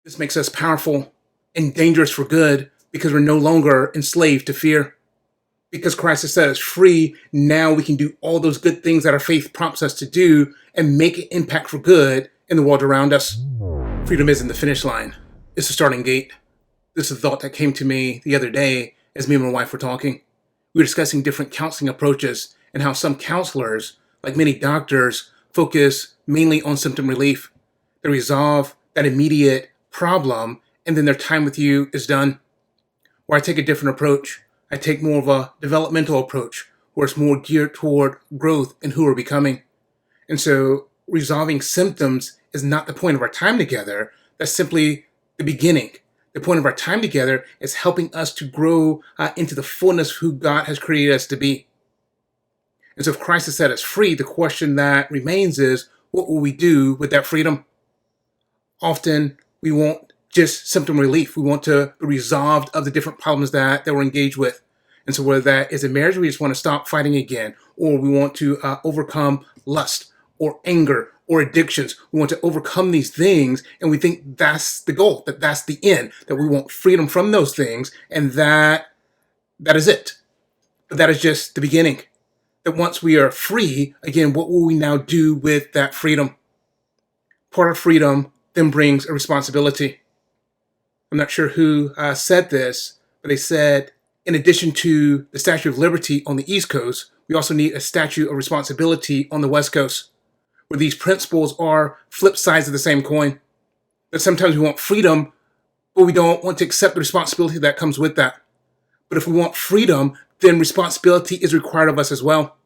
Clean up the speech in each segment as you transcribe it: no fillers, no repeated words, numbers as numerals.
This makes us powerful and dangerous for good because we're no longer enslaved to fear. Because Christ has set us free, now we can do all those good things that our faith prompts us to do and make an impact for good in the world around us. Freedom isn't the finish line, it's the starting gate. This is a thought that came to me the other day as me and my wife were talking. We were discussing different counseling approaches and how some counselors, like many doctors, focus mainly on symptom relief. They resolve that immediate problem and then their time with you is done. Where I take a different approach. I take more of a developmental approach where it's more geared toward growth and who we're becoming. And so resolving symptoms is not the point of our time together. That's simply the beginning. The point of our time together is helping us to grow into the fullness of who God has created us to be. And so if Christ has set us free, the question that remains is, what will we do with that freedom? Often we want just symptom relief. We want to be resolved of the different problems that we're engaged with. And so whether that is a marriage, we just want to stop fighting again, or we want to overcome lust or anger or addictions. We want to overcome these things, and we think that's the goal, that's the end, that we want freedom from those things, and that is it. But that is just the beginning. That once we are free, again, what will we now do with that freedom? Part of freedom then brings a responsibility. I'm not sure who said this, but they said, in addition to the Statue of Liberty on the East Coast, we also need a statue of responsibility on the West Coast, where these principles are flip sides of the same coin. That sometimes we want freedom, but we don't want to accept the responsibility that comes with that. But if we want freedom, then responsibility is required of us as well.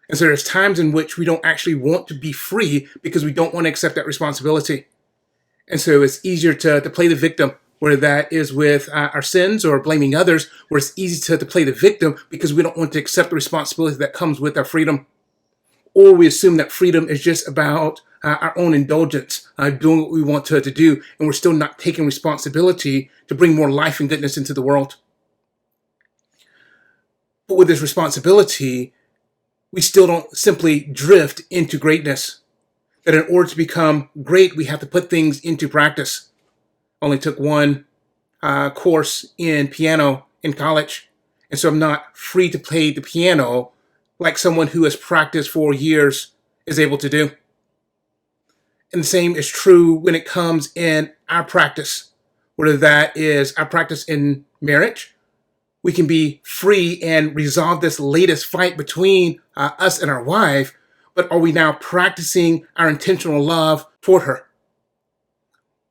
And so there's times in which we don't actually want to be free because we don't want to accept that responsibility. And so it's easier to play the victim, whether that is with our sins or blaming others, where it's easy to play the victim because we don't want to accept the responsibility that comes with our freedom. Or we assume that freedom is just about our own indulgence, doing what we want to do, and we're still not taking responsibility to bring more life and goodness into the world. But with this responsibility, we still don't simply drift into greatness. That in order to become great, we have to put things into practice. Only took one course in piano in college, and so I'm not free to play the piano like someone who has practiced for years is able to do. And the same is true when it comes in our practice, whether that is our practice in marriage. We can be free and resolve this latest fight between us and our wife, but are we now practicing our intentional love toward her?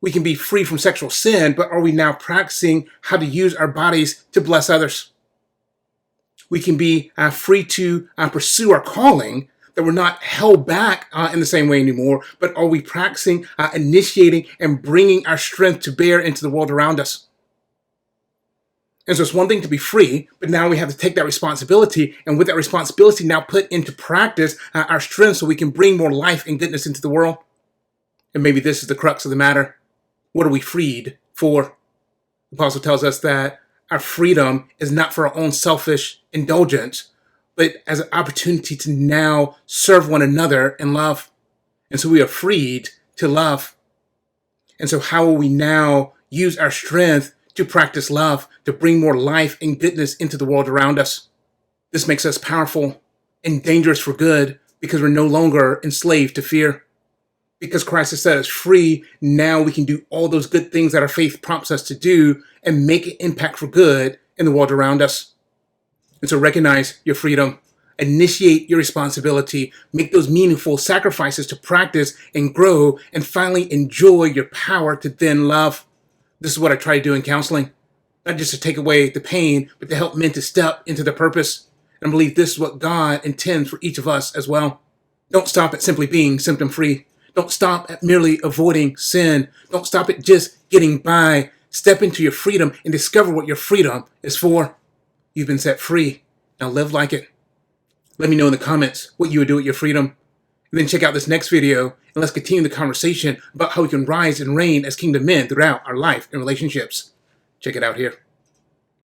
We can be free from sexual sin, but are we now practicing how to use our bodies to bless others? We can be free to pursue our calling, that we're not held back in the same way anymore, but are we practicing initiating and bringing our strength to bear into the world around us? And so it's one thing to be free, but now we have to take that responsibility, and with that responsibility now put into practice our strength so we can bring more life and goodness into the world. And maybe this is the crux of the matter. What are we freed for? The apostle tells us that our freedom is not for our own selfish indulgence, but as an opportunity to now serve one another in love. And so we are freed to love. And so how will we now use our strength to practice love, to bring more life and goodness into the world around us? This makes us powerful and dangerous for good because we're no longer enslaved to fear. Because Christ has set us free, now we can do all those good things that our faith prompts us to do and make an impact for good in the world around us. And so recognize your freedom, initiate your responsibility, make those meaningful sacrifices to practice and grow, and finally enjoy your power to then love. This is what I try to do in counseling, not just to take away the pain, but to help men to step into their purpose. And I believe this is what God intends for each of us as well. Don't stop at simply being symptom-free. Don't stop at merely avoiding sin. Don't stop at just getting by. Step into your freedom and discover what your freedom is for. You've been set free. Now live like it. Let me know in the comments what you would do with your freedom. And then check out this next video and let's continue the conversation about how we can rise and reign as kingdom men throughout our life and relationships. Check it out here.